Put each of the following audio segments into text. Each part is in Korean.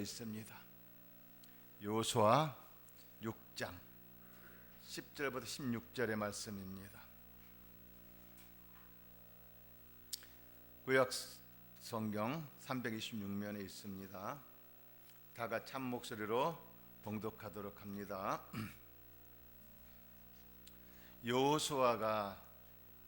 있습니다. 여호수아 6장 10절부터 16절의 말씀입니다. 구약 성경 326면에 있습니다. 다 같이 한 목소리로 봉독하도록 합니다. 여호수아가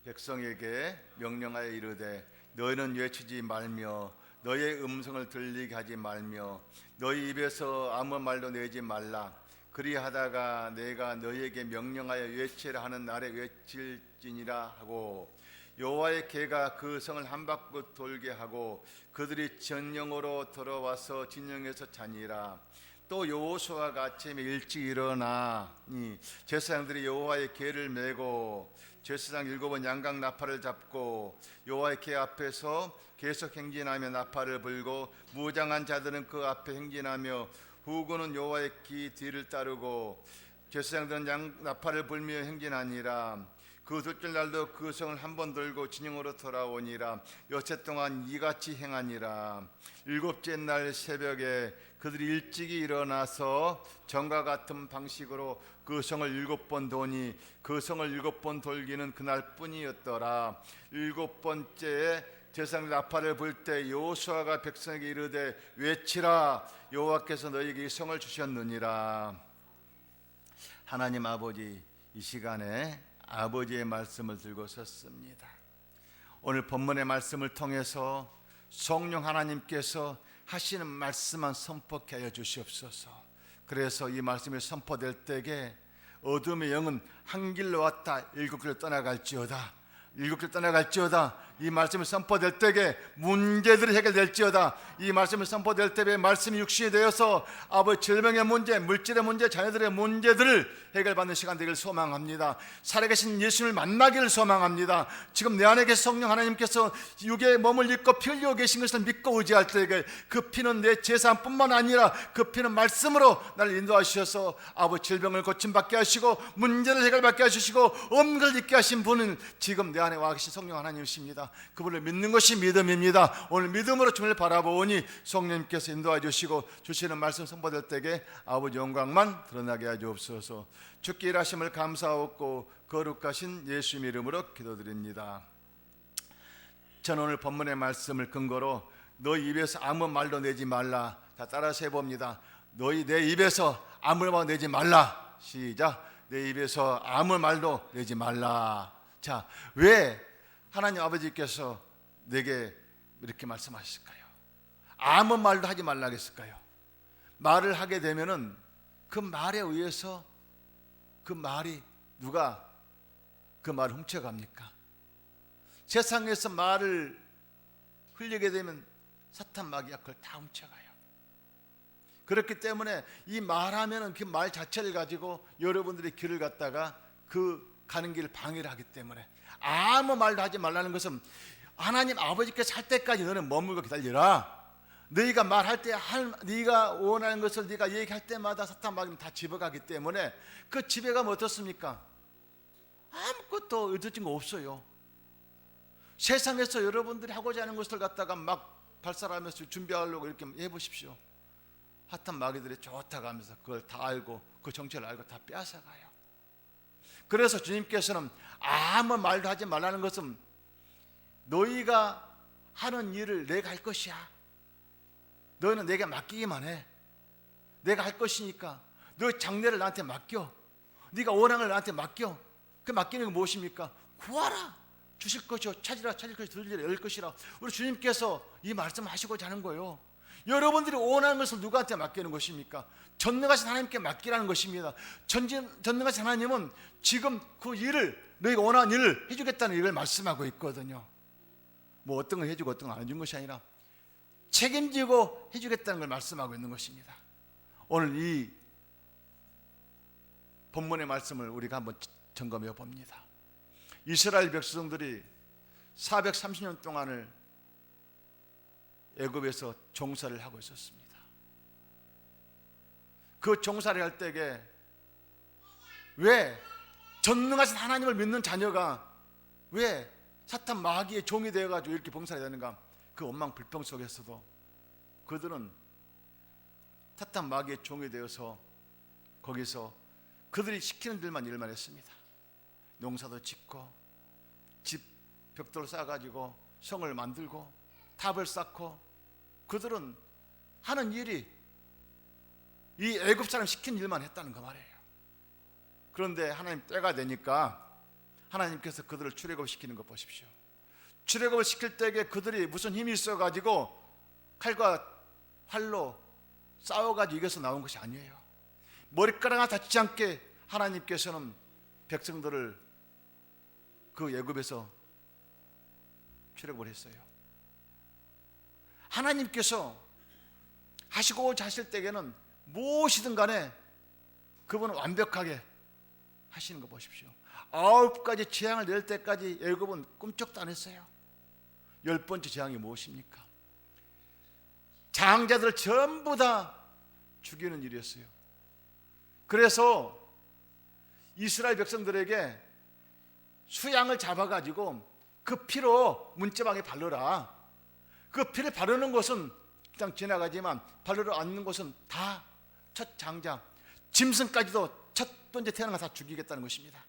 백성에게 명령하여 이르되 너희는 외치지 말며 너희의 음성을 들리게 하지 말며 너희 입에서 아무 말도 내지 말라. 그리하다가 내가 너희에게 명령하여 외치라 하는 날에 외칠지니라 하고 여호와의 개가 그 성을 한 바퀴 돌게 하고 그들이 전령으로 들어와서 진영에서 자니라. 또 여호수아가 아침에 일찍 일어나니 제사장들이 여호와의 개를 메고 제사장 7번 양각 나팔을 잡고 여호와의 개 앞에서 계속 행진하며 나팔을 불고 무장한 자들은 그 앞에 행진하며 후군은 여호와의 기 뒤를 따르고 제사장들은 나팔을 불며 행진하니라. 그 둘째 날도 그 성을 한 번 돌고 진영으로 돌아오니라. 여째 동안 이같이 행하니라. 일곱째 날 새벽에 그들이 일찍이 일어나서 전과 같은 방식으로 그 성을 7번 도니 그 성을 7번 돌기는 그날 뿐이었더라. 7번째에 제사장 나팔을 불 때 여호수아가 백성에게 이르되 외치라. 여호와께서 너희에게 이 성을 주셨느니라. 하나님 아버지, 이 시간에 아버지의 말씀을 들고 섰습니다. 오늘 본문의 말씀을 통해서 성령 하나님께서 하시는 말씀만 선포케 하여 주시옵소서. 그래서 이 말씀이 선포될 때에 어둠의 영은 한 길로 왔다 7길로 떠나갈지어다. 7길 떠나갈지어다. 이 말씀이 선포될 때에 문제들이 해결될지어다. 이 말씀이 선포될 때에 말씀이 육신이 되어서 아버지 질병의 문제, 물질의 문제, 자녀들의 문제들을 해결받는 시간 되기를 소망합니다. 살아계신 예수님을 만나기를 소망합니다. 지금 내 안에 계신 성령 하나님께서 육에 몸을 입고 피 흘리고 계신 것을 믿고 의지할 때에 그 피는 내 재산뿐만 아니라 그 피는 말씀으로 나를 인도하셔서 아버지 질병을 고침받게 하시고 문제를 해결받게 하시고 엄걸 잊게 하신 분은 지금 내 안에 와 계신 성령 하나님이십니다. 그분을 믿는 것이 믿음입니다. 오늘 믿음으로 주님을 바라보니 성령님께서 인도해 주시고 주시는 말씀 선포될 때에 아버지 영광만 드러나게 하여 주옵소서. 주께 일하심을 감사하고 거룩하신 예수님 이름으로 기도드립니다. 저는 오늘 본문의 말씀을 근거로 너희 입에서 아무 말도 내지 말라. 다 따라서 해봅니다. 너희 내 입에서 아무 말도 내지 말라. 시작. 내 입에서 아무 말도 내지 말라. 자, 왜 하나님 아버지께서 내게 이렇게 말씀하실까요? 아무 말도 하지 말라고 했을까요? 말을 하게 되면은 그 말에 의해서 그 말이 누가 그 말을 훔쳐갑니까? 세상에서 말을 흘리게 되면 사탄 마귀가 그걸 다 훔쳐가요. 그렇기 때문에 이 말하면은 그 말 자체를 가지고 여러분들의 길을 갖다가 그 가는 길을 방해를 하기 때문에 아무 말도 하지 말라는 것은 하나님 아버지께서 할 때까지 너는 머물고 기다리라. 너희가 말할 때 네가 원하는 것을 네가 얘기할 때마다 사탄 마귀는 다 집어가기 때문에 그 집에가면 어떻습니까? 아무것도 얻어진 거 없어요. 세상에서 여러분들이 하고자 하는 것을 갖다가 막 발설하면서 준비하려고 이렇게 해보십시오. 사탄 마귀들이 좋다고 하면서 그걸 다 알고 그 정체를 알고 다 빼앗아가요. 그래서 주님께서는 아무 말도 하지 말라는 것은 너희가 하는 일을 내가 할 것이야. 너희는 내게 맡기기만 해. 내가 할 것이니까 너희 장래를 나한테 맡겨. 네가 원하는 걸 나한테 맡겨. 그 맡기는 게 무엇입니까? 구하라. 주실 것이요. 찾으라. 찾을 것이 들리라. 열 것이라. 우리 주님께서 이 말씀을 하시고자 하는 거예요. 여러분들이 원하는 것을 누구한테 맡기는 것입니까? 전능하신 하나님께 맡기라는 것입니다. 전능하신 하나님은 지금 그 일을 너희가 원하는 일을 해주겠다는 일을 말씀하고 있거든요. 뭐 어떤 걸 해주고 어떤 걸 안 해준 것이 아니라 책임지고 해주겠다는 걸 말씀하고 있는 것입니다. 오늘 이 본문의 말씀을 우리가 한번 점검해 봅니다. 이스라엘 백성들이 430년 동안을 애굽에서 종살이를 하고 있었습니다. 그 종살이 할 때에 왜 전능하신 하나님을 믿는 자녀가 왜 사탄 마귀의 종이 되어가지고 이렇게 봉사해야 되는가? 그 원망 불평 속에서도 그들은 사탄 마귀의 종이 되어서 거기서 그들이 시키는 일만 했습니다. 농사도 짓고 집 벽돌 쌓아가지고 성을 만들고 탑을 쌓고 그들은 하는 일이 이 애굽 사람 시킨 일만 했다는 그 말이에요. 그런데 하나님 때가 되니까 하나님께서 그들을 출애굽시키는 거 보십시오. 출애굽을 시킬 때에 그들이 무슨 힘이 있어가지고 칼과 활로 싸워가지고 이겨서 나온 것이 아니에요. 머리카락 하나 다치지 않게 하나님께서는 백성들을 그 애굽에서 출애굽을 했어요. 하나님께서 하시고자 하실 때에는 무엇이든 간에 그분은 완벽하게 하시는 거 보십시오. 9가지 재앙을 낼 때까지 애굽은 꿈쩍도 안 했어요. 10번째 재앙이 무엇입니까? 장자들을 전부 다 죽이는 일이었어요. 그래서 이스라엘 백성들에게 수양을 잡아가지고 그 피로 문제방에 바르라. 그 피를 바르는 것은 그냥 지나가지만 바르러 앉는 것은 다 첫 장자, 짐승까지도 첫 번째 태어난 거 다 죽이겠다는 것입니다.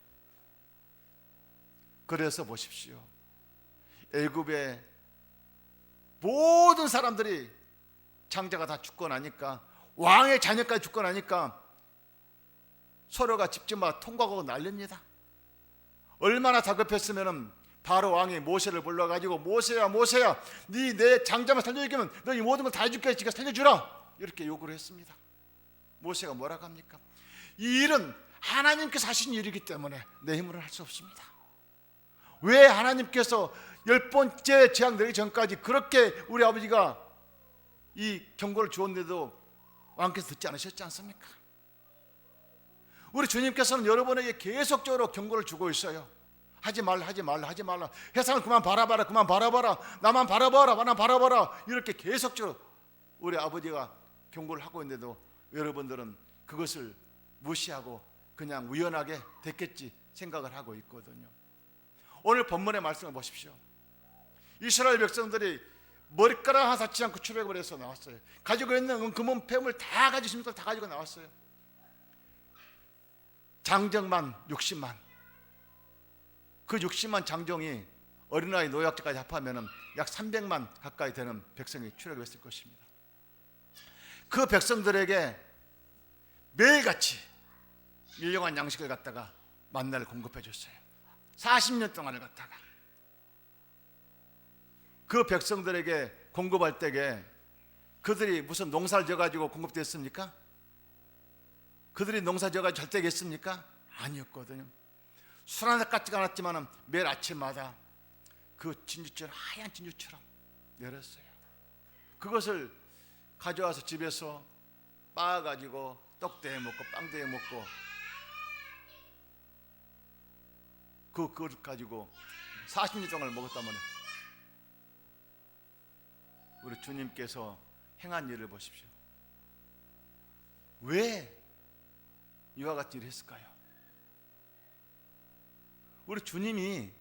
그래서 보십시오. 애굽의 모든 사람들이 장자가 다 죽고 나니까, 왕의 자녀까지 죽고 나니까 서로가 집집마다 통곡하고 난립니다. 얼마나 다급했으면 바로 왕이 모세를 불러가지고 모세야 네 내 장자만 살려주면 너 이 모든 걸 다 해줄게, 지가 살려주라, 이렇게 요구를 했습니다. 모세가 뭐라고 합니까? 이 일은 하나님께서 하신 일이기 때문에 내 힘으로는 할 수 없습니다. 왜 하나님께서 10번째 재앙 내리기 전까지 그렇게 우리 아버지가 이 경고를 주었는데도 왕께서 듣지 않으셨지 않습니까? 우리 주님께서는 여러분에게 계속적으로 경고를 주고 있어요. 하지 말라. 세상을 그만 바라봐라. 나만 바라봐라. 이렇게 계속적으로 우리 아버지가 경고를 하고 있는데도 여러분들은 그것을 무시하고 그냥 우연하게 됐겠지 생각을 하고 있거든요. 오늘 본문의 말씀을 보십시오. 이스라엘 백성들이 머리카락 하나 다치지 않고 출애굽을 해서 나왔어요. 가지고 있는 금은 폐물 다 가지고 다 가지고 나왔어요. 장정만 60만. 그 60만 장정이 어린아이 노약자까지 합하면 약 300만 가까이 되는 백성이 출애굽했을 것입니다. 그 백성들에게 매일같이 일용한 양식을 갖다가 만나를 공급해 줬어요. 40년 동안을 갖다가. 그 백성들에게 공급할 때에 그들이 무슨 농사를 져가지고 공급됐습니까? 그들이 농사 져가지고 잘 되겠습니까? 아니었거든요. 술 하나 같지가 않았지만 매일 아침마다 그 진주처럼, 하얀 진주처럼 내렸어요. 그것을 가져와서 집에서 빻아가지고 떡도 해 먹고 빵도 해 먹고 그걸 가지고 40년 동안 먹었다면 우리 주님께서 행한 일을 보십시오. 왜 이와 같은 일을 했을까요? 우리 주님이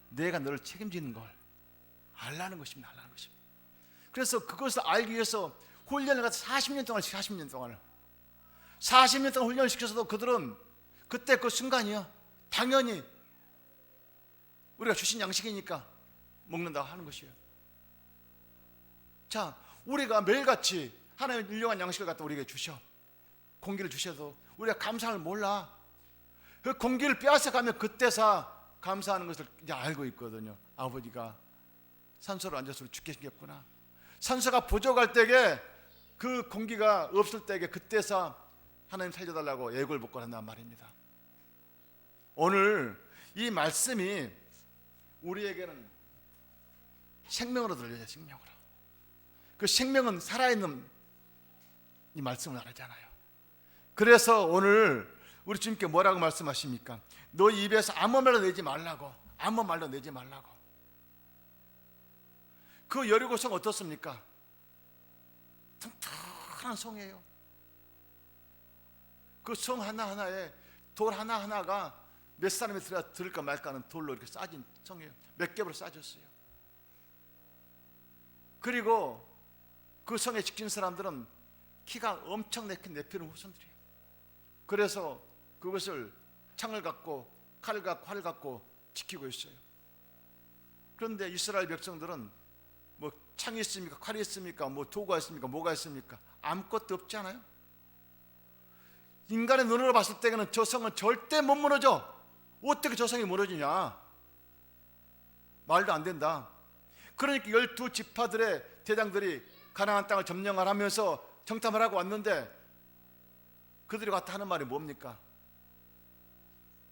내가 너를 책임지는 걸 알라는 것입니다. 그래서 그것을 알기 위해서 훈련을 가서 40년 동안을 40년 동안 훈련을 시켜서도 그들은 그때 그 순간이요, 당연히 우리가 주신 양식이니까 먹는다고 하는 것이에요. 자, 우리가 매일같이 하나님의 훌륭한 양식을 갖다 우리에게 주셔, 공기를 주셔도 우리가 감사를 몰라. 그 공기를 빼앗아가면 그때서 감사하는 것을 이제 알고 있거든요. 아버지가 산소로 앉아서 죽게 생겼구나. 산소가 부족할 때에 그 공기가 없을 때에 그때서 하나님 살려달라고 예고를 먹고 한단 말입니다. 오늘 이 말씀이 우리에게는 생명으로 들려요. 생명으로. 그 생명은 살아있는 이 말씀을 알잖아요. 그래서 오늘 우리 주님께 뭐라고 말씀하십니까? 너 입에서 아무 말로 내지 말라고. 그 여리고성 어떻습니까? 튼튼한 성이에요. 그 성 하나하나에 돌 하나하나가 몇 사람이 들을까 말까 하는 돌로 이렇게 쌓인 성이에요. 몇 겹으로 쌓여졌어요. 그리고 그 성에 지킨 사람들은 키가 엄청나게 큰 네피림 후손들이에요. 그래서 그것을 창을 갖고 칼을 갖고 활을 갖고 지키고 있어요. 그런데 이스라엘 백성들은 뭐 창이 있습니까? 칼이 있습니까? 뭐 도구가 있습니까? 뭐가 있습니까? 아무것도 없지 않아요? 인간의 눈으로 봤을 때는 저 성은 절대 못 무너져. 어떻게 저 성이 무너지냐? 말도 안 된다. 그러니까 12지파들의 대장들이 가나안 땅을 점령을 하면서 정탐을 하고 왔는데 그들이 왔다 하는 말이 뭡니까?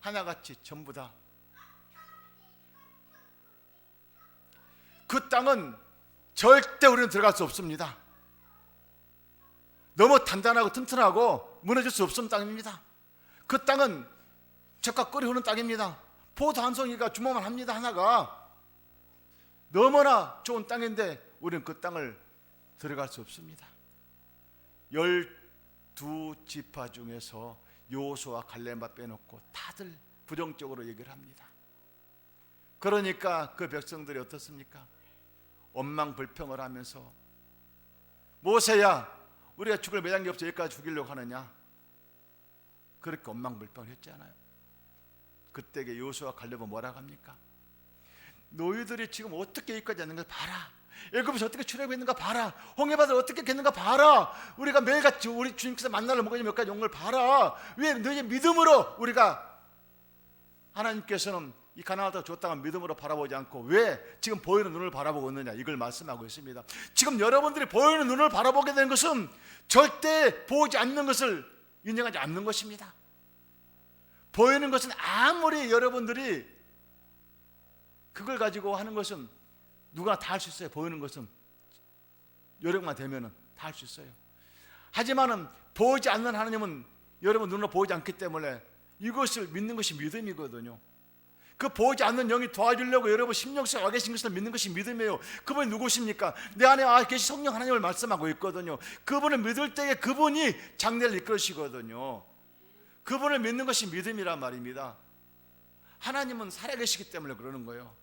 하나같이 전부 다 그 땅은 절대 우리는 들어갈 수 없습니다. 너무 단단하고 튼튼하고 무너질 수 없는 땅입니다. 그 땅은 적과 끓이 흐르는 땅입니다. 포도 한 송이가 주먹만 합니다. 하나가 너무나 좋은 땅인데 우리는 그 땅을 들어갈 수 없습니다. 12지파 중에서 여호수아 갈렙만 빼놓고 다들 부정적으로 얘기를 합니다. 그러니까 그 백성들이 어떻습니까? 원망불평을 하면서 모세야, 우리가 죽을 매장이 없어 여기까지 죽이려고 하느냐? 그렇게 원망불평을 했잖아요. 그때 여호수아 갈렙은 뭐라고 합니까? 너희들이 지금 어떻게 여기까지 왔는가 봐라. 애굽에서 어떻게 출애굽했는가 봐라. 홍해바다를 어떻게 겠는가 봐라. 우리가 매일같이 우리 주님께서 만나를 먹으니 몇 가지 온 걸 봐라. 왜 너희 믿음으로 우리가 하나님께서는 이 가나안 땅을 줬다가 믿음으로 바라보지 않고 왜 지금 보이는 눈을 바라보고 있느냐, 이걸 말씀하고 있습니다. 지금 여러분들이 보이는 눈을 바라보게 되는 것은 절대 보이지 않는 것을 인정하지 않는 것입니다. 보이는 것은 아무리 여러분들이 그걸 가지고 하는 것은 누가 다 할 수 있어요. 보이는 것은 여력만 되면은 다 할 수 있어요. 하지만은 보이지 않는 하나님은 여러분 눈으로 보이지 않기 때문에 이것을 믿는 것이 믿음이거든요. 그 보이지 않는 영이 도와주려고 여러분 심령속에 와 계신 것을 믿는 것이 믿음이에요. 그분이 누구십니까? 내 안에 와 계신 성령 하나님을 말씀하고 있거든요. 그분을 믿을 때에 그분이 장래를 이끌으시거든요. 그분을 믿는 것이 믿음이란 말입니다. 하나님은 살아계시기 때문에 그러는 거예요.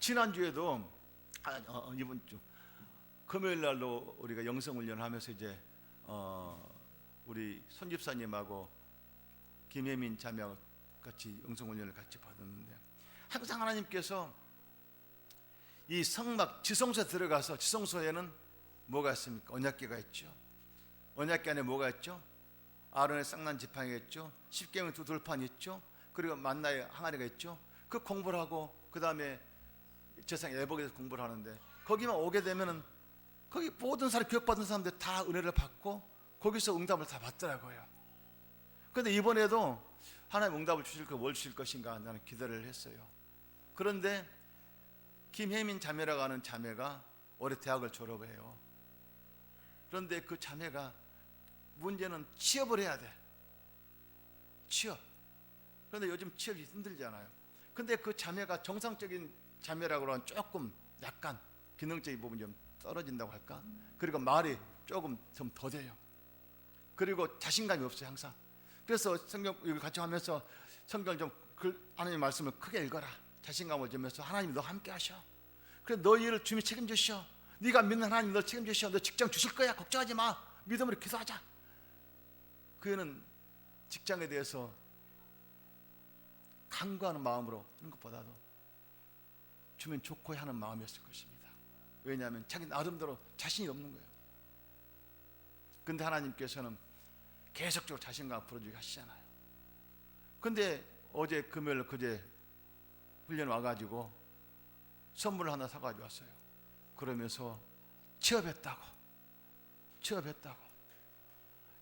지난주에도 이번 주 금요일 날로 우리가 영성훈련을 하면서 이제 우리 손집사님하고 김혜민 자매하고 같이 영성훈련을 같이 받았는데, 항상 하나님께서 이 성막 지성소에 들어가서, 지성소에는 뭐가 있습니까? 언약궤가 있죠. 언약궤 안에 뭐가 있죠? 아론의 쌍난 지팡이가 있죠. 십계명 두 돌판이 있죠. 그리고 만나의 항아리가 있죠. 그 공부를 하고 그 다음에 제상 예복에서 공부를 하는데, 거기만 오게 되면은 거기 모든 사람, 교육받은 사람들 다 은혜를 받고 거기서 응답을 다 받더라고요. 그런데 이번에도 하나님 응답을 주실 거, 뭘 주실 것인가 나는 기대를 했어요. 그런데 김혜민 자매라고 하는 자매가 올해 대학을 졸업해요. 그런데 그 자매가 문제는 취업을 해야 돼. 취업. 그런데 요즘 취업이 힘들잖아요. 근데 그 자매가 정상적인 자매라고 하면 조금 약간 기능적인 부분이 좀 떨어진다고 할까? 그리고 말이 조금 좀 더뎌요. 그리고 자신감이 없어요, 항상. 그래서 성경 여기 같이 하면서 성경 좀 하나님 말씀을 크게 읽어라. 자신감을 주면서 하나님이 너 함께 하셔. 그래, 너 일을 주님이 책임지셔. 네가 믿는 하나님 너 책임지셔. 너 직장 주실 거야. 걱정하지 마. 믿음으로 기도하자. 그는 직장에 대해서 간구하는 마음으로 하는 것보다도 주면 좋고 하는 마음이었을 것입니다. 왜냐하면 자기 나름대로 자신이 없는 거예요. 근데 하나님께서는 계속적으로 자신감 풀어주게 하시잖아요. 근데 어제 금요일 그제 훈련 와가지고 선물을 하나 사가지고 왔어요. 그러면서 취업했다고.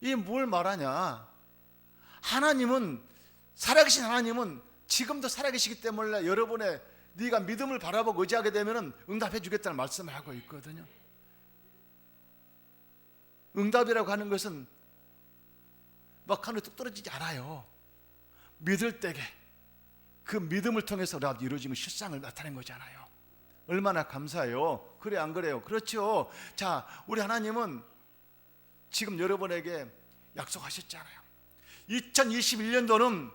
이 뭘 말하냐? 하나님은, 살아계신 하나님은 지금도 살아계시기 때문에 여러분의 네가 믿음을 바라보고 의지하게 되면 응답해 주겠다는 말씀을 하고 있거든요. 응답이라고 하는 것은 막 하늘에 뚝 떨어지지 않아요. 믿을 때에 그 믿음을 통해서 이루어지는 실상을 나타낸 거잖아요. 얼마나 감사해요. 그래 안 그래요? 그렇죠. 자, 우리 하나님은 지금 여러분에게 약속하셨잖아요. 2021년도는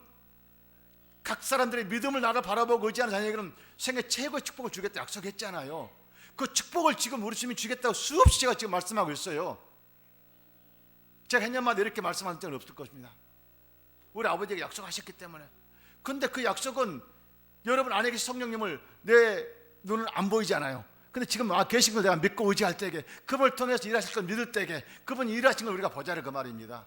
각 사람들의 믿음을 나를 바라보고 의지하는 자녀에게는 생애 최고의 축복을 주겠다 약속했잖아요. 그 축복을 지금 우리 주님이 주겠다고 수없이 제가 지금 말씀하고 있어요. 제가 해년마다 이렇게 말씀한 적은 없을 것입니다. 우리 아버지에게 약속하셨기 때문에. 근데 그 약속은 여러분 안에 계신 성령님을 내 눈은 안 보이잖아요. 근데 지금 계신 걸 내가 믿고 의지할 때에 그분을 통해서 일하실 걸 믿을 때에 그분이 일하신 걸 우리가 보자는 그 말입니다.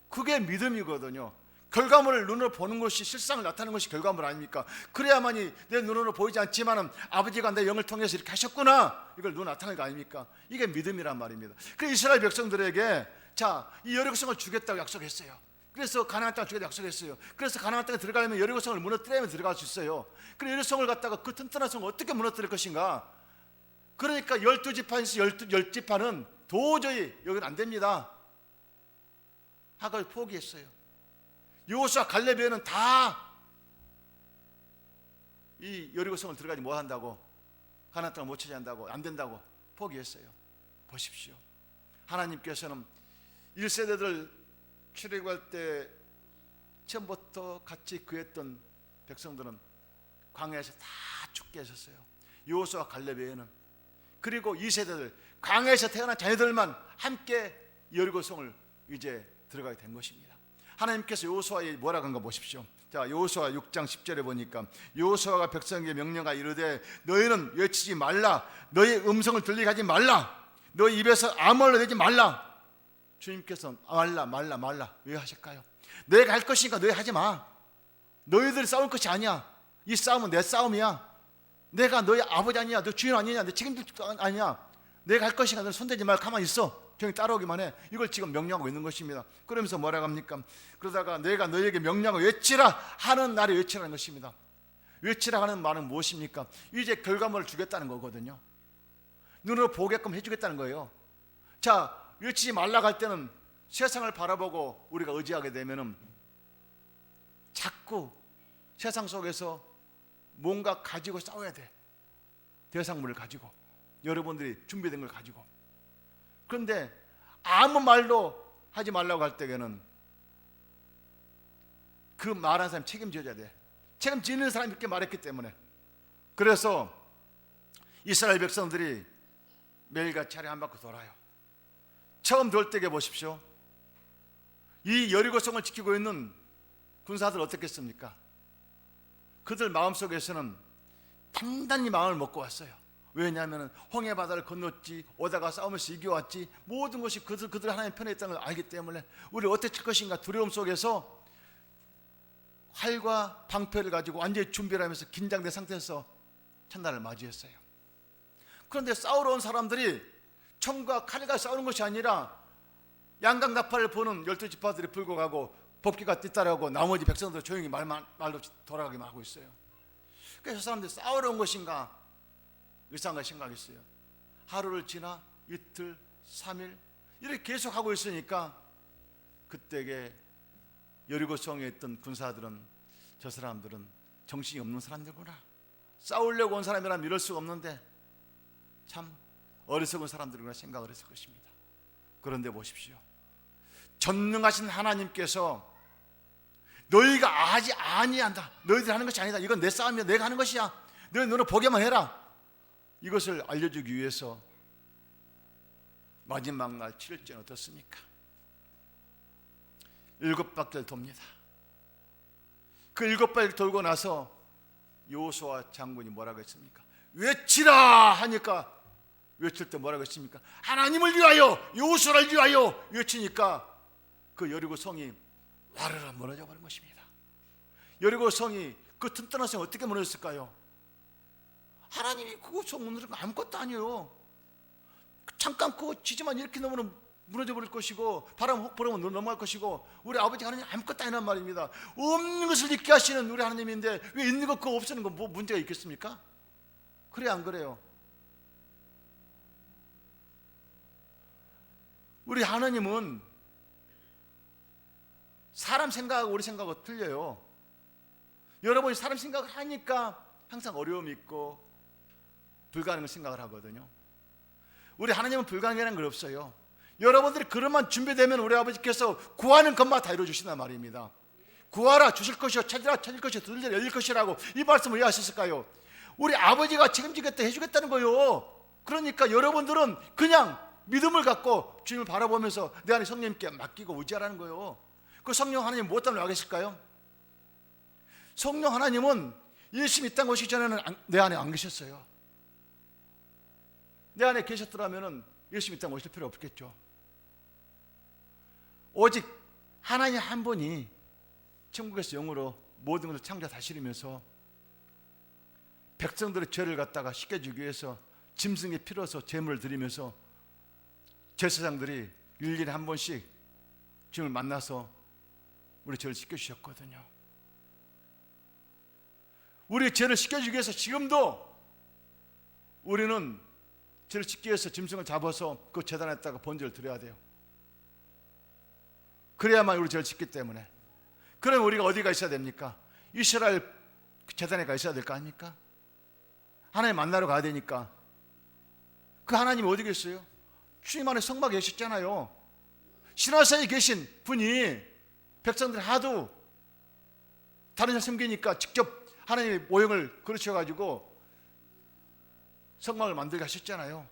그게 믿음이거든요. 결과물을 눈으로 보는 것이, 실상을 나타내는 것이 결과물 아닙니까? 그래야만이 내 눈으로 보이지 않지만은 아버지가 내 영을 통해서 이렇게 하셨구나, 이걸 눈 나타내는 거 아닙니까? 이게 믿음이란 말입니다. 그 이스라엘 백성들에게 자, 이 여리고성을 주겠다고 약속했어요. 그래서 가나안 땅을 주겠다고 약속했어요. 그래서 가나안 땅에 들어가려면 여리고성을 무너뜨리면 들어갈 수 있어요. 그래 여리고성을 갖다가 그 튼튼한 성을 어떻게 무너뜨릴 것인가? 그러니까 12지파에서 10지파는 도저히 여기는 안 됩니다 하고 포기했어요. 여호수아 갈렙에는 다 이 여리고성을 들어가지 못한다고, 가나안 땅을 못 차지한다고, 안 된다고 포기했어요. 보십시오. 하나님께서는 1세대들 출애굽할 때 처음부터 같이 구했던 백성들은 광야에서 다 죽게 하셨어요. 여호수아 갈렙에는. 그리고 2세대들 광야에서 태어난 자녀들만 함께 여리고성을 이제 들어가게 된 것입니다. 하나님께서 여호수아에 뭐라고 한 거 보십시오. 자, 여호수아 6장 10절에 보니까 여호수아가 백성에게 명령하여 이르되 너희는 외치지 말라, 너희 음성을 들리게 하지 말라, 너희 입에서 아무 말로 내지 말라. 주님께서 말라 왜 하실까요? 내가 할 것이니까 너희 하지 마. 너희들이 싸울 것이 아니야. 이 싸움은 내 싸움이야. 내가 너희 아버지 아니야, 너 주인 아니냐, 내 책임질 아니야. 내가 할 것이니까 너희 손대지 말고 가만히 있어. 형이 따라오기만 해. 이걸 지금 명령하고 있는 것입니다. 그러면서 뭐라고 합니까? 그러다가 내가 너희에게 명령하고 외치라 하는 날에 외치라는 것입니다. 외치라 하는 말은 무엇입니까? 이제 결과물을 주겠다는 거거든요. 눈으로 보게끔 해주겠다는 거예요. 자, 외치지 말라고 할 때는 세상을 바라보고 우리가 의지하게 되면은 자꾸 세상 속에서 뭔가 가지고 싸워야 돼. 대상물을 가지고, 여러분들이 준비된 걸 가지고. 그런데 아무 말도 하지 말라고 할 때에는 그 말한 사람이 책임져야 돼. 책임지는 사람이 그렇게 말했기 때문에. 그래서 이스라엘 백성들이 매일같이 하루에 한 바퀴 돌아요. 처음 돌 때에 보십시오. 이 여리고성을 지키고 있는 군사들 어떻겠습니까? 그들 마음속에서는 단단히 마음을 먹고 왔어요. 왜냐하면 홍해 바다를 건넜지, 오다가 싸우면서 이겨왔지, 모든 것이 그들 하나님 편에 있다는 걸 알기 때문에 우리 어떻게 칠 것인가 두려움 속에서 활과 방패를 가지고 완전히 준비를 하면서 긴장된 상태에서 첫날을 맞이했어요. 그런데 싸우러 온 사람들이 총과 칼과 싸우는 것이 아니라 양강나팔을 보는 12지파들이 불고 가고 법기가 뒤따라오고 나머지 백성들 조용히 말도 없이 돌아가기만 하고 있어요. 그래서 사람들이 싸우러 온 것인가 의상과 생각했어요. 하루를 지나 이틀, 3일 이렇게 계속하고 있으니까 그때에 여리고성에 있던 군사들은 저 사람들은 정신이 없는 사람들구나, 싸우려고 온 사람이라면 이럴 수가 없는데 참 어리석은 사람들이구나 생각을 했을 것입니다. 그런데 보십시오. 전능하신 하나님께서 너희가 하지 아니한다, 너희들이 하는 것이 아니다, 이건 내 싸움이야, 내가 하는 것이야, 너희 눈으로 보게만 해라, 이것을 알려주기 위해서 마지막 날 7일째는 어떻습니까? 7바퀴를 돕니다. 그 7바퀴를 돌고 나서 여호수아 장군이 뭐라고 했습니까? 외치라 하니까 외칠 때 뭐라고 했습니까? 하나님을 위하여, 여호수아를 위하여 외치니까 그 여리고 성이 와르르 무너져 버린 것입니다. 여리고 성이, 그 튼튼한 성이 어떻게 무너졌을까요? 하나님이 그거 성 무너진 거 아무것도 아니에요. 잠깐 그거 지지만 이렇게 넘으면 무너져 버릴 것이고 바람 혹 불으면 넘어갈 것이고 우리 아버지 하나님 아무것도 아니란 말입니다. 없는 것을 있게 하시는 우리 하나님인데 왜 있는 것 그거 없애는 거 뭐 문제가 있겠습니까? 그래 안 그래요? 우리 하나님은 사람 생각하고 우리 생각하고 틀려요. 여러분이 사람 생각을 하니까 항상 어려움이 있고 불가능한 생각을 하거든요. 우리 하나님은 불가능이라는 걸 없어요. 여러분들이 그릇만 준비되면 우리 아버지께서 구하는 것만 다 이루어주신단 말입니다. 구하라 주실 것이요, 찾으라 찾을 것이요, 두드리라 열릴 것이라고 이 말씀을 왜 하셨을까요? 우리 아버지가 책임지겠다 해주겠다는 거예요. 그러니까 여러분들은 그냥 믿음을 갖고 주님을 바라보면서 내 안에 성령님께 맡기고 의지하라는 거예요. 그 성령 하나님 무엇 때문에 와 계실까요? 성령 하나님은 예수님이 이 땅 오시기 전에는 내 안에 안 계셨어요. 내 안에 계셨더라면 예수님이 이 땅 오실 필요 없겠죠. 오직 하나님 한 분이 천국에서 영으로 모든 것을 창조 다스리면서 백성들의 죄를 갖다가 씻겨주기 위해서 짐승의 피로서 제물을 드리면서 제사장들이 일일이 한 번씩 주님을 만나서 우리 죄를 씻겨주셨거든요. 우리 죄를 씻겨주기 위해서 지금도 우리는 죄를 씻기 위해서 짐승을 잡아서 그 제단에다가 번제를 드려야 돼요. 그래야만 우리 죄를 씻기 때문에. 그럼 우리가 어디가 있어야 됩니까? 이스라엘 제단에 가 있어야 될 거 아닙니까? 하나님 만나러 가야 되니까. 그 하나님이 어디 계세요? 주님 안에 성막에 계셨잖아요. 신화사에 계신 분이 백성들이 하도 다른 자 섬기니까 직접 하나님의 모형을 그르쳐가지고 성막을 만들게 하셨잖아요.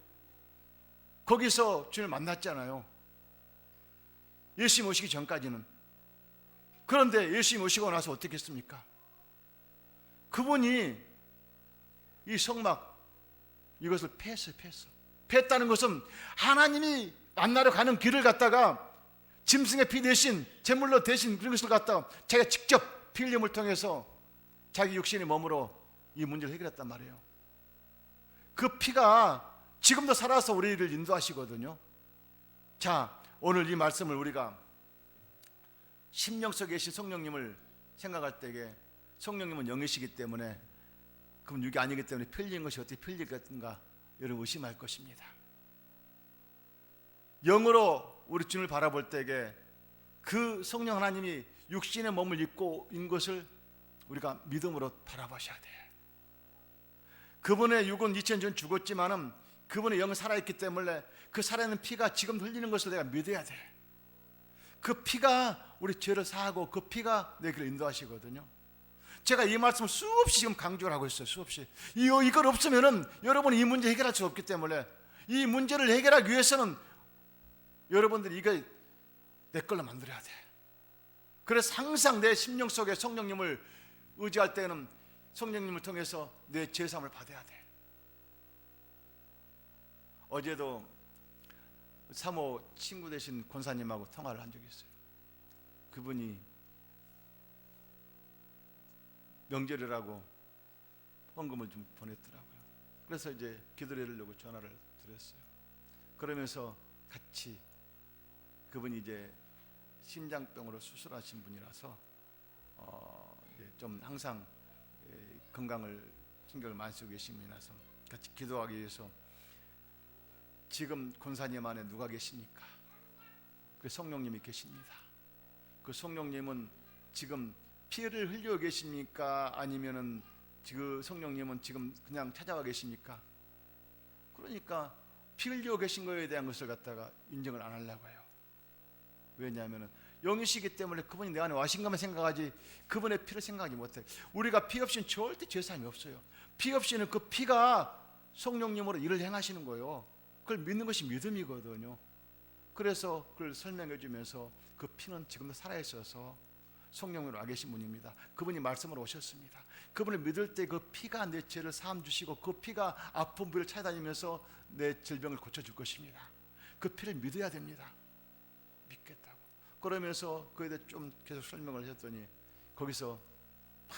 거기서 주님을 만났잖아요. 예수님 오시기 전까지는. 그런데 예수님 오시고 나서 어떻게 했습니까? 그분이 이 성막 이것을 폐했어요. 폐했다는 것은 하나님이 만나러 가는 길을 갖다가 짐승의 피 대신 제물로 대신 그런 것을 갖다가 자기가 직접 피 흘림을 통해서 자기 육신의 몸으로 이 문제를 해결했단 말이에요. 그 피가 지금도 살아서 우리를 인도하시거든요. 자, 오늘 이 말씀을 우리가 심령 속에 계신 성령님을 생각할 때에 성령님은 영이시기 때문에 그럼 육이 아니기 때문에 풀린 것이 어떻게 풀리겠는가 여러분 의심할 것입니다. 영으로 우리 주님을 바라볼 때에 그 성령 하나님이 육신의 몸을 입고 인 것을 우리가 믿음으로 바라보셔야 돼요. 그분의 육은 2000년 전 죽었지만은 그분의 영은 살아있기 때문에 그 살아있는 피가 지금 흘리는 것을 내가 믿어야 돼. 그 피가 우리 죄를 사하고 그 피가 내 길을 인도하시거든요. 제가 이 말씀을 수없이 지금 강조를 하고 있어요. 수없이. 이걸 없으면은 여러분이 이 문제 해결할 수 없기 때문에 이 문제를 해결하기 위해서는 여러분들이 이거 내 걸로 만들어야 돼. 그래서 항상 내 심령 속에 성령님을 의지할 때는 성령님을 통해서 내 죄사함을 받아야 돼. 어제도 사모 친구 되신 권사님하고 통화를 한 적이 있어요. 그분이 명절이라고 헌금을 좀 보냈더라고요. 그래서 이제 기도해드리려고 전화를 드렸어요. 그러면서 같이 그분이 이제 심장병으로 수술하신 분이라서 이제 좀 항상 건강을 신경을 많이 쓰고 계신 분이라서 같이 기도하기 위해서 지금 권사님 안에 누가 계십니까? 그 성령님이 계십니다. 그 성령님은 지금 피를 흘려 계십니까? 아니면은 그 성령님은 지금 그냥 찾아와 계십니까? 그러니까 피 흘려 계신 거에 대한 것을 갖다가 인정을 안 하려고 해요. 왜냐하면 영이시기 때문에 그분이 내 안에 와신 것만 생각하지 그분의 피를 생각하지 못해요. 우리가 피 없이는 절대 죄사함이 없어요. 피 없이는 그 피가 성령님으로 일을 행하시는 거예요. 그걸 믿는 것이 믿음이거든요. 그래서 그걸 설명해 주면서 그 피는 지금도 살아있어서 성령으로 와 계신 분입니다. 그분이 말씀으로 오셨습니다. 그분을 믿을 때 그 피가 내 죄를 사함 주시고 그 피가 아픈 부위를 찾아다니면서 내 질병을 고쳐줄 것입니다. 그 피를 믿어야 됩니다. 믿겠다고. 그러면서 그에 대해 좀 계속 설명을 했더니 거기서 막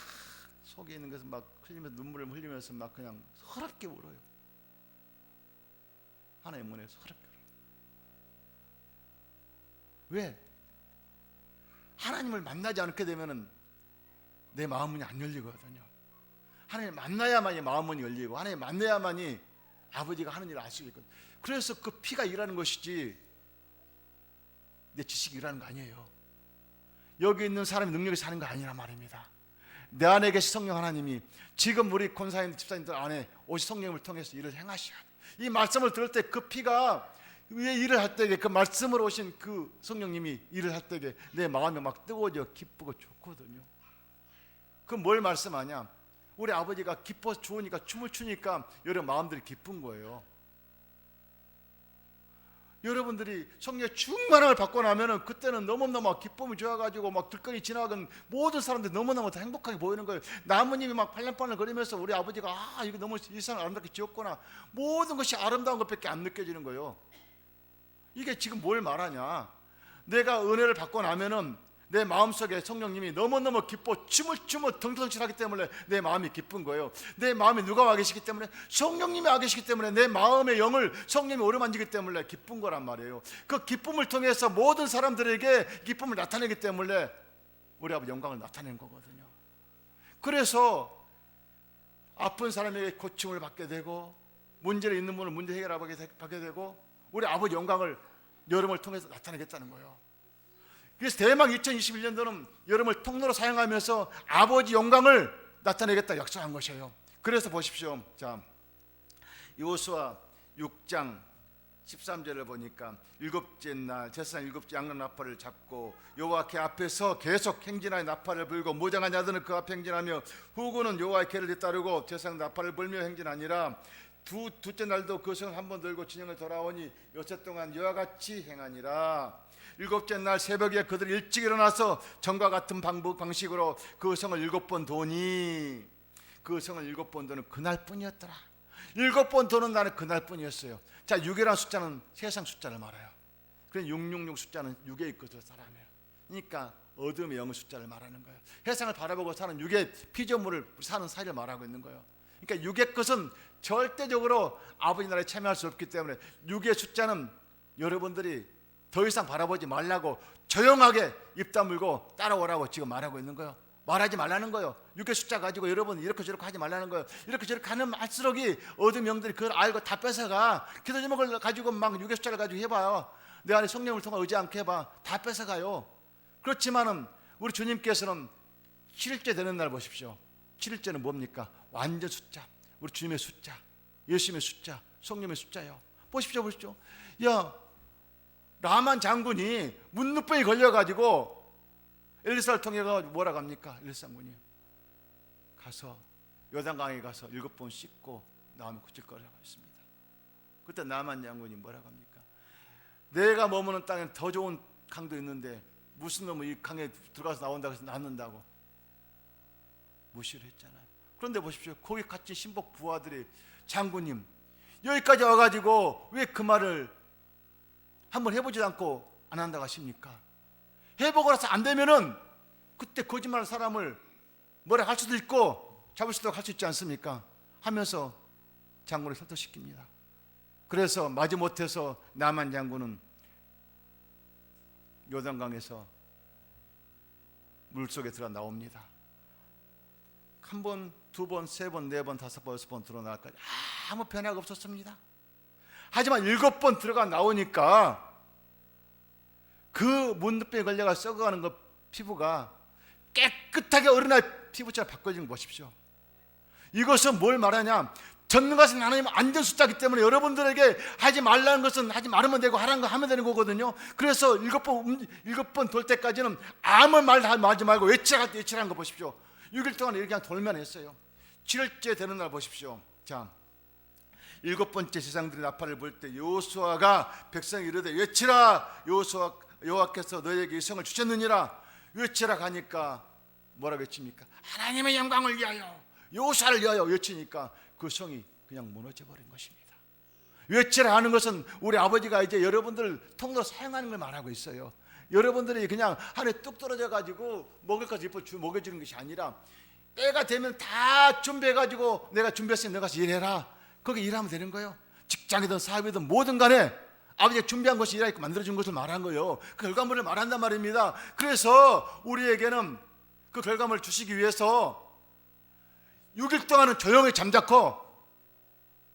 속에 있는 것을 막 흘리면서 눈물을 흘리면서 막 그냥 서럽게 울어요. 하나님 문에서 서럽게 울어요. 왜? 하나님을 만나지 않게 되면은 내 마음 문이 안 열리거든요. 하나님 만나야만이 마음 문이 열리고 하나님 만나야만이 아버지가 하는 일을 알 수 있거든요. 그래서 그 피가 일하는 것이지 내 지식이 일하는 거 아니에요. 여기 있는 사람이 능력이 사는 거 아니란 말입니다. 내 안에 계신 성령 하나님이 지금 우리 권사님 집사님들 안에 오신 성령을 통해서 일을 행하셔야 돼요. 이 말씀을 들을 때 그 피가 왜 일을 할 때에 그 말씀으로 오신 그 성령님이 일을 할 때에 내 마음이 막 뜨거워져 기쁘고 좋거든요. 그 뭘 말씀하냐? 우리 아버지가 기뻐 좋으니까 춤을 추니까 여러분 마음들이 기쁜 거예요. 여러분들이 성령의 충만함을 받고 나면은 그때는 너무너무 기쁨이 좋아가지고 막 들거리 지나가는 모든 사람들이 너무너무 다 행복하게 보이는 거예요. 나무님이 막 팔랑팔랑 거리면서 우리 아버지가 이거 너무 이 세상 아름답게 지었구나, 모든 것이 아름다운 것밖에 안 느껴지는 거예요. 이게 지금 뭘 말하냐, 내가 은혜를 받고 나면은 내 마음속에 성령님이 너무너무 기뻐 춤을 덩실덩실하기 때문에 내 마음이 기쁜 거예요. 내 마음에 누가 와 계시기 때문에? 성령님이 와 계시기 때문에 내 마음의 영을 성령님이 오르만지기 때문에 기쁜 거란 말이에요. 그 기쁨을 통해서 모든 사람들에게 기쁨을 나타내기 때문에 우리 아버지 영광을 나타내는 거거든요. 그래서 아픈 사람에게 고침을 받게 되고, 문제를 있는 분을 문제 해결하게 되고, 우리 아버지 영광을 여러분을 통해서 나타내겠다는 거예요. 그래서 대망 2021년도는 여러분을 통로로 사용하면서 아버지 영광을 나타내겠다 약속한 것이에요. 그래서 보십시오. 자, 여호수아 6장 13절을 보니까 일곱째 날 제사장 일곱째 양은 나팔을 잡고 여호와께 앞에서 계속 행진하여 나팔을 불고 무장한 자들은 그 앞에 행진하며 후군은 여호와의 계를 뒤따르고 제사장 나팔을 불며 행진하니라. 둘째 날도 그 성을 한번 들고 진영을 돌아오니 여섯 동안 이와 같이 행하니라. 일곱째 날 새벽에 그들이 일찍 일어나서 전과 같은 방식으로 그 성을 7번 도니, 그 성을 7번 도는 그날뿐이었더라. 7번 도는 날은 그날뿐이었어요. 자, 6이라는 숫자는 세상 숫자를 말해요. 그래서 666 숫자는 6에 있거든 사람이에요. 그러니까 어둠의 영의 숫자를 말하는 거예요. 세상을 바라보고 사는 6의 피조물을 사는 사이를 말하고 있는 거예요. 그러니까 6의 것은 절대적으로 아버지 나라에 참여할 수 없기 때문에 6의 숫자는 여러분들이 더 이상 바라보지 말라고 조용하게 입 다물고 따라오라고 지금 말하고 있는 거예요. 말하지 말라는 거예요. 6의 숫자 가지고 여러분 이렇게 저렇게 하지 말라는 거예요. 이렇게 저렇게 하는 할수록이 어둠 영들이 그걸 알고 다 뺏어가. 기도 제목을 가지고 막 6의 숫자를 가지고 해봐요. 내 안에 성령을 통해 의지 않게 해봐. 다 뺏어가요. 그렇지만은 우리 주님께서는 7일째 되는 날 보십시오. 7일째는 뭡니까? 완전 숫자. 우리 주님의 숫자, 예수님의 숫자, 성령의 숫자예요. 보십시오. 야, 라만 장군이 문둥병이 걸려가지고 엘리사를 통해 뭐라고 합니까? 엘리사 장군이 가서 요단강에 가서 7번 씻고 나오면 고칠 거라고 했습니다. 그때 나만 장군이 뭐라고 합니까? 내가 머무는 땅엔 더 좋은 강도 있는데 무슨 놈은 이 강에 들어가서 나온다고 해서 낳는다고 무시를 했잖아요. 그런데 보십시오. 거기 갇힌 신복 부하들이 장군님 여기까지 와가지고 왜 그 말을 한번 해보지도 않고 안 한다고 하십니까? 해보고 나서 안 되면은 그때 거짓말하는 사람을 뭐라 할 수도 있고 잡을 수도 할 수 있지 않습니까? 하면서 장군을 설득시킵니다. 그래서 마지못해서 나만 장군은 요단강에서 물속에 들어 나옵니다. 한 번, 두 번, 세 번, 네 번, 다섯 번, 여섯 번 들어 나갈까지 아무 변화가 없었습니다. 하지만 7번 들어가 나오니까 그 문둥병에 걸려가 썩어가는 그 피부가 깨끗하게 어린아이 피부처럼 바꿔지는 거 보십시오. 이것은 뭘 말하냐? 전능하신 하나님 안전 숫자이기 때문에 여러분들에게 하지 말라는 것은 하지 말으면 되고 하라는 거 하면 되는 거거든요. 그래서 7번 돌 때까지는 아무 말 하지 말고 외치라는 거 보십시오. 6일 동안 이렇게 그냥 돌면 했어요. 7일째 되는 날 보십시오. 자, 7번째 제사장들이 나팔을 불 때 여호수아가 백성이 이르되 외치라. 여호와께서 너희에게 이 성을 주셨느니라. 외치라 하니까 뭐라 외칩니까? 하나님의 영광을 위하여, 여호수아를 위하여 외치니까 그 성이 그냥 무너져 버린 것입니다. 외치라 하는 것은 우리 아버지가 이제 여러분들 통로 사용하는 걸 말하고 있어요. 여러분들이 그냥 하늘에 뚝 떨어져 가지고 먹을 것을 먹여주는 것이 아니라 때가 되면 다 준비해가지고 내가 준비했으니 너가 가서 일해라. 거기 일하면 되는 거예요. 직장이든 사업이든 뭐든 간에 아버지가 준비한 것이 일하게 만들어준 것을 말한 거예요. 그 결과물을 말한단 말입니다. 그래서 우리에게는 그 결과물을 주시기 위해서 6일 동안은 조용히 잠자코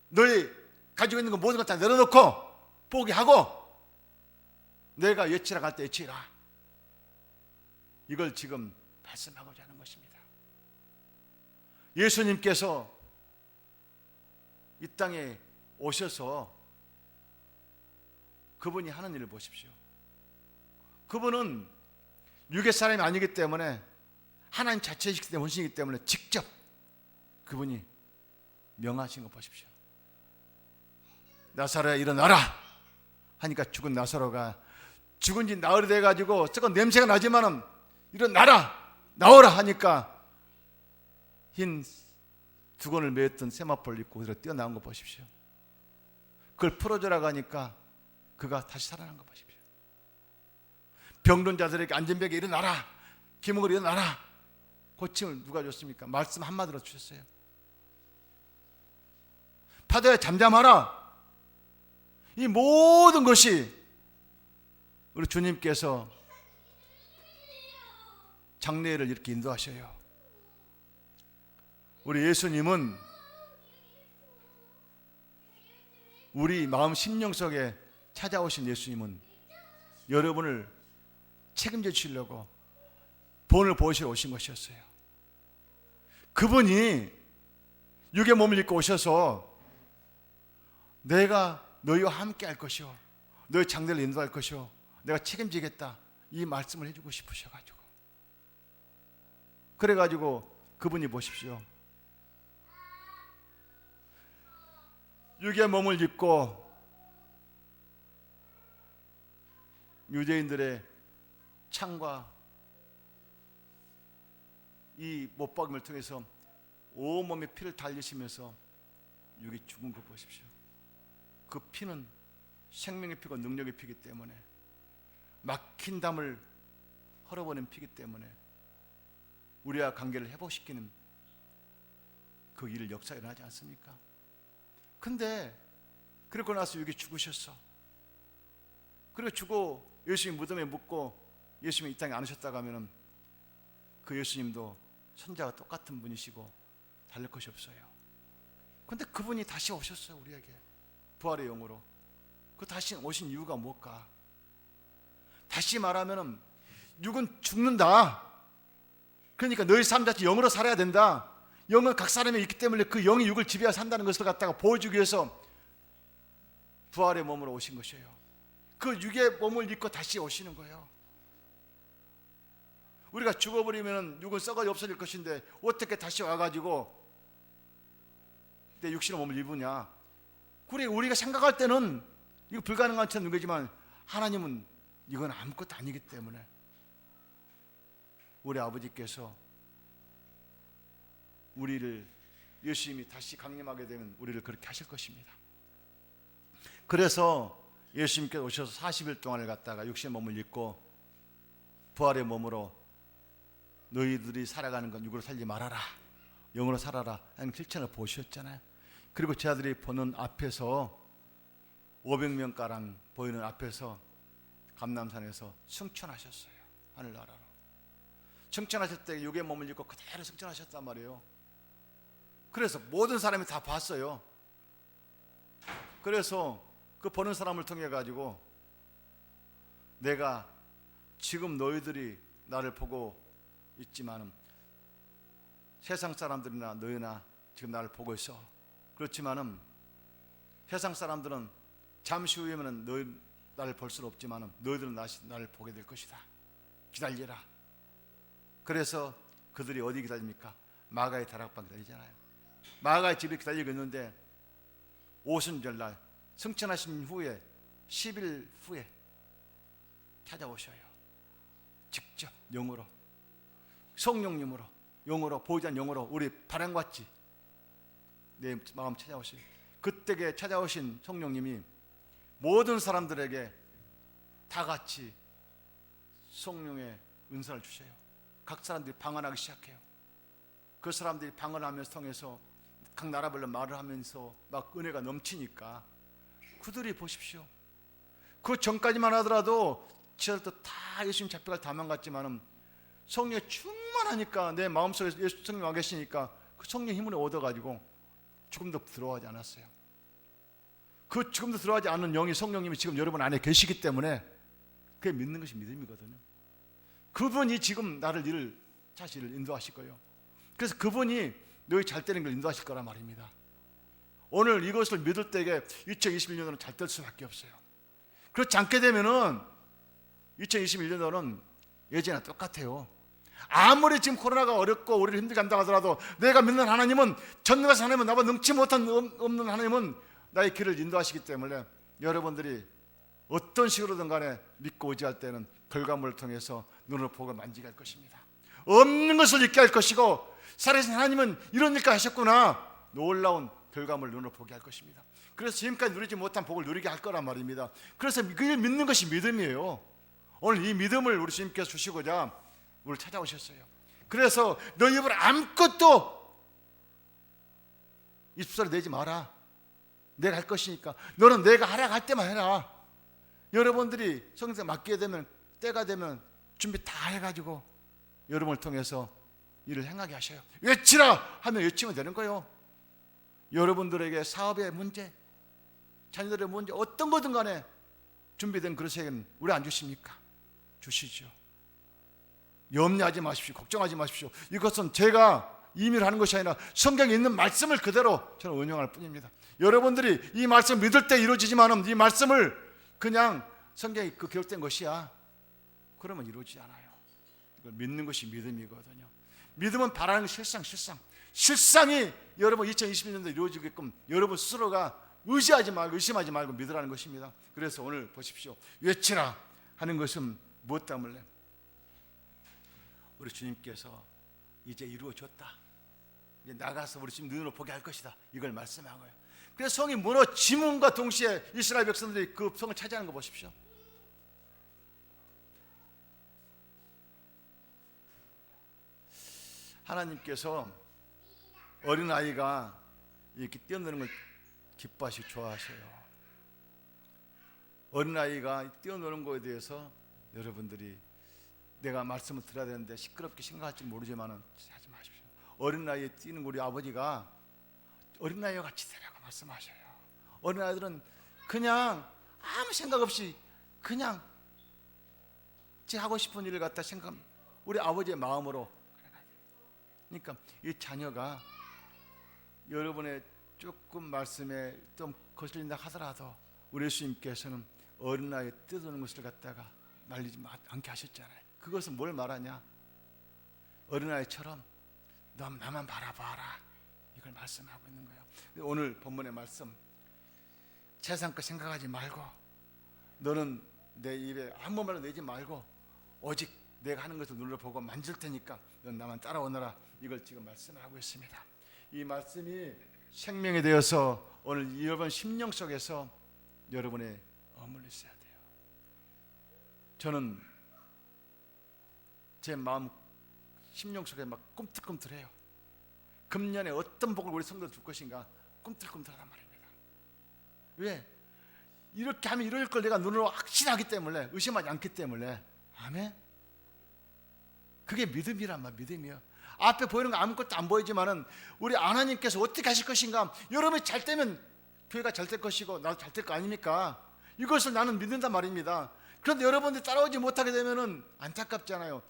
너희 가지고 있는 거 모든 것 다 내려놓고 포기하고 내가 외치라 갈 때 외치라. 이걸 지금 말씀하고자 하는 것입니다. 예수님께서 이 땅에 오셔서 그분이 하는 일을 보십시오. 그분은 육의 사람이 아니기 때문에 하나님 자체이기 때문에 직접 그분이 명하신 거 보십시오. 나사로야 일어나라 하니까 죽은 나사로가 죽은 지 나흘이 돼가지고 썩은 냄새가 나지만은 일어나라 나오라 하니까 흰 두건을 메었던 세마포를 입고 그대로 뛰어나온 거 보십시오. 그걸 풀어주라고 하니까 그가 다시 살아난 거 보십시오. 병든 자들에게 안전벽에 일어나라, 기목을 일어나라. 고침을 누가 줬습니까? 말씀 한마디로 주셨어요. 파도야 잠잠하라. 이 모든 것이 우리 주님께서 장례를 이렇게 인도하셔요. 우리 예수님은 우리 마음 심령 속에 찾아오신 예수님은 여러분을 책임져 주시려고 본을 보시러 오신 것이었어요. 그분이 육의 몸을 입고 오셔서 내가 너희와 함께 할 것이요 너희 장례를 인도할 것이요 내가 책임지겠다 이 말씀을 해주고 싶으셔가지고 그래가지고 그분이 보십시오. 육의 몸을 입고 유대인들의 창과 이 못박임을 통해서 온몸에 피를 달리시면서 육이 죽은 거 보십시오. 그 피는 생명의 피고 능력의 피기 때문에 막힌 담을 헐어버린 피기 때문에 우리와 관계를 회복시키는 그 일을 역사에 일어나지 않습니까? 근데 그러고 나서 여기 죽으셨어. 그리고 죽어 예수님 무덤에 묻고 예수님이 이 땅에 안 오셨다고 하면은 그 예수님도 선자와 똑같은 분이시고 다를 것이 없어요. 근데 그분이 다시 오셨어요. 우리에게 부활의 영으로. 그 다시 오신 이유가 뭘까? 다시 말하면은 육은 죽는다. 그러니까 너희 삶 자체 영으로 살아야 된다. 영은 각 사람이 있기 때문에 그 영이 육을 지배하여 산다는 것을 갖다가 보여주기 위해서 부활의 몸으로 오신 것이에요. 그 육의 몸을 입고 다시 오시는 거예요. 우리가 죽어버리면 육은 썩어져 없어질 것인데 어떻게 다시 와가지고 내 육신의 몸을 입으냐? 그래 우리가 생각할 때는 이거 불가능한 것처럼 느껴지만 하나님은 이건 아무것도 아니기 때문에 우리 아버지께서 우리를 예수님이 다시 강림하게 되면 우리를 그렇게 하실 것입니다. 그래서 예수님께서 오셔서 40일 동안을 갖다가 육신의 몸을 입고 부활의 몸으로 너희들이 살아가는 건 육으로 살지 말아라 영으로 살아라 하는 실천을 보셨잖아요. 그리고 제 아들이 보는 앞에서 500명가량 보이는 앞에서 감람산에서 승천하셨어요. 하늘나라로 승천하실 때 육의 몸을 입고 그대로 승천하셨단 말이에요. 그래서 모든 사람이 다 봤어요. 그래서 그 보는 사람을 통해 가지고 내가 지금 너희들이 나를 보고 있지만은 세상 사람들이나 너희나 지금 나를 보고 있어. 그렇지만은 세상 사람들은 잠시 후에는 너희 나를 볼 수는 없지만은 너희들은 나를 보게 될 것이다. 기다리라. 그래서 그들이 어디 기다립니까? 마가의 다락방 기다리잖아요. 마가의 집에 기다리고 있는데 오순절날 승천하신 후에 10일 후에 찾아오셔요. 직접 영으로 성령님으로 영으로 보이지 않는 영으로 우리 바람같이 내 마음 찾아오셔요. 그때에 찾아오신 성령님이 모든 사람들에게 다 같이 성령의 은사를 주셔요. 각 사람들이 방언하기 시작해요. 그 사람들이 방언하면서 통해서 각 나라별로 말을 하면서 막 은혜가 넘치니까 그들이 보십시오. 그 전까지만 하더라도 지하들도 다 예수님 잡혀갈 다 망갔지만은 성령에 충만하니까 내 마음속에 예수 성령 와 계시니까 그 성령 힘을 얻어가지고 조금도 들어가지 않았어요. 그 지금도 들어가지 않는 영이 성령님이 지금 여러분 안에 계시기 때문에 그게 믿는 것이 믿음이거든요. 그분이 지금 나를 이를 자신을 인도하실 거예요. 그래서 그분이 너희 잘 되는 걸 인도하실 거란 말입니다. 오늘 이것을 믿을 때에 2021년도는 잘 될 수밖에 없어요. 그렇지 않게 되면은 2021년도는 예전이랑 똑같아요. 아무리 지금 코로나가 어렵고 우리를 힘들게 한다고 하더라도 내가 믿는 하나님은, 전능하신 하나님은, 나보다 능치 못한 없는 하나님은 나의 길을 인도하시기 때문에 여러분들이 어떤 식으로든 간에 믿고 의지할 때는 결과물을 통해서 눈으로 보고 만지게 할 것입니다. 없는 것을 있게 할 것이고, 살아계신 하나님은 이런 일까지 하셨구나, 놀라운 결과물을 눈으로 보게 할 것입니다. 그래서 지금까지 누리지 못한 복을 누리게 할 거란 말입니다. 그래서 그걸 믿는 것이 믿음이에요. 오늘 이 믿음을 우리 주님께서 주시고자 우리를 찾아오셨어요. 그래서 너 입을 아무것도 입술에 내지 마라. 내가 할 것이니까 너는 내가 하라고 할 때만 해라. 여러분들이 성경에 맡기게 되면, 때가 되면 준비 다 해가지고 여러분을 통해서 일을 행하게 하셔요. 외치라 하면 외치면 되는 거예요. 여러분들에게 사업의 문제, 자녀들의 문제, 어떤 거든 간에 준비된 그릇에는 우리 안 주십니까? 주시죠. 염려하지 마십시오. 걱정하지 마십시오. 이것은 제가 임의로 하는 것이 아니라 성경에 있는 말씀을 그대로 저는 응용할 뿐입니다. 여러분들이 이 말씀을 믿을 때 이루어지지만은 이 말씀을 그냥 성경에 그 기록된 것이야, 그러면 이루어지지 않아요. 이걸 믿는 것이 믿음이거든요. 믿음은 바라는 실상이 여러분 2021년도에 이루어지게끔 여러분 스스로가 의심하지 말고 믿으라는 것입니다. 그래서 오늘 보십시오. 외치라 하는 것은 무엇 때문에? 우리 주님께서 이제 이루어졌다, 이제 나가서 우리 주님 눈으로 보게 할 것이다, 이걸 말씀한 거예요. 그래서 성이 무너짐과 동시에 이스라엘 백성들이 그 성을 차지하는 거 보십시오. 하나님께서 어린아이가 이렇게 뛰어노는 걸 기뻐하시고 좋아하셔요. 어린아이가 뛰어노는 거에 대해서 여러분들이 내가 말씀을 드려야 되는데 시끄럽게 생각할지 모르지만 하지 마십시오. 어린아이에 뛰는 우리 아버지가 어린아이와 같이 되라고 말씀하셔요. 어린아이들은 그냥 아무 생각 없이 그냥 지 하고 싶은 일을 갖다 생각합니다. 우리 아버지의 마음으로. 그러니까 이 자녀가 여러분의 조금 말씀에 좀 거슬린다 하더라도 우리 예수님께서는 어린아이에 뛰어드는 것을 갖다가 말리지 않게 하셨잖아요. 그것은 뭘 말하냐? 어린아이처럼 너 나만 바라봐라, 이걸 말씀하고 있는 거예요. 오늘 본문의 말씀, 세상 거 생각하지 말고 너는 내 입에 아무 말도 내지 말고 오직 내가 하는 것을 눈으로 보고 만질 테니까 넌 나만 따라오너라, 이걸 지금 말씀하고 있습니다. 이 말씀이 생명이 되어서 오늘 여러분 심령 속에서 여러분의 어물러 있어야 돼요. 저는 제 마음 심령 속에 막 꿈틀꿈틀해요. 금년에 어떤 복을 우리 성도들 줄 것인가 꿈틀꿈틀하단 말입니다. 왜? 이렇게 하면 이럴 걸 내가 눈으로 확신하기 때문에, 의심하지 않기 때문에. 아멘. 그게 믿음이란 말, 믿음이요. 앞에 보이는 거 아무것도 안 보이지만은 우리 하나님께서 어떻게 하실 것인가, 여러분이 잘 되면 교회가 잘 될 것이고 나도 잘 될 거 아닙니까? 이것을 나는 믿는단 말입니다. 그런데 여러분들이 따라오지 못하게 되면은 안타깝잖아요.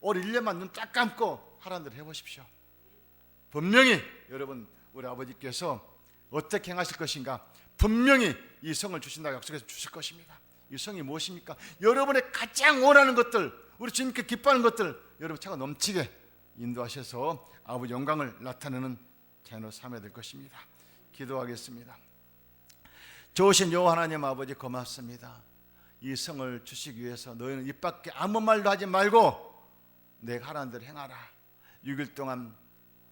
올 1년만 눈 딱 감고 하라는 대로 해보십시오. 분명히 여러분 우리 아버지께서 어떻게 행하실 것인가, 분명히 이 성을 주신다고 약속해서 주실 것입니다. 이 성이 무엇입니까? 여러분의 가장 원하는 것들, 우리 주님께 기뻐하는 것들 여러분 차가 넘치게 인도하셔서 아버지 영광을 나타내는 자녀로 삼아야 될 것입니다. 기도하겠습니다. 좋으신 여호와 하나님 아버지, 고맙습니다. 이 성을 주시기 위해서 너희는 입 밖에 아무 말도 하지 말고 내가 하라는 대로 행하라. 6일 동안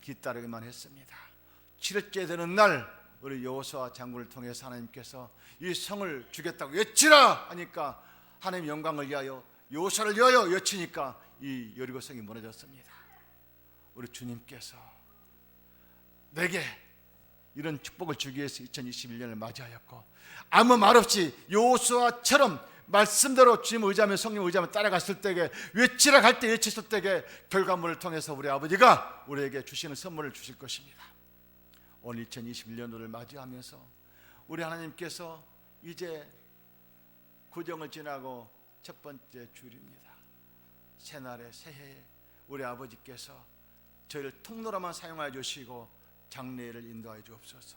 뒤따르기만 했습니다. 7일째 되는 날 우리 여호수아 장군을 통해서 하나님께서 이 성을 주겠다고 외치라 하니까 하나님 영광을 위하여, 여호수아를 위하여 외치니까 이 여리고 성이 무너졌습니다. 우리 주님께서 내게 이런 축복을 주기 위해서 2021년을 맞이하였고, 아무 말 없이 여호수아처럼 말씀대로 주님 의지하며 성령 의지하며 따라갔을 때에, 외치라 갈 때 외쳤을 때에 결과물을 통해서 우리 아버지가 우리에게 주시는 선물을 주실 것입니다. 오늘 2021년도를 맞이하면서 우리 하나님께서 이제 구정을 지나고 첫 번째 주일입니다. 새날에 새해에 우리 아버지께서 저희를 통로로만 사용하여 주시고 장례를 인도하여 주옵소서.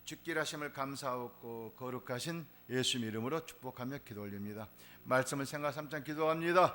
주께 하심을 감사하고 거룩하신 예수님 이름으로 축복하며 기도 올립니다. 말씀을 생각 삼창 기도합니다.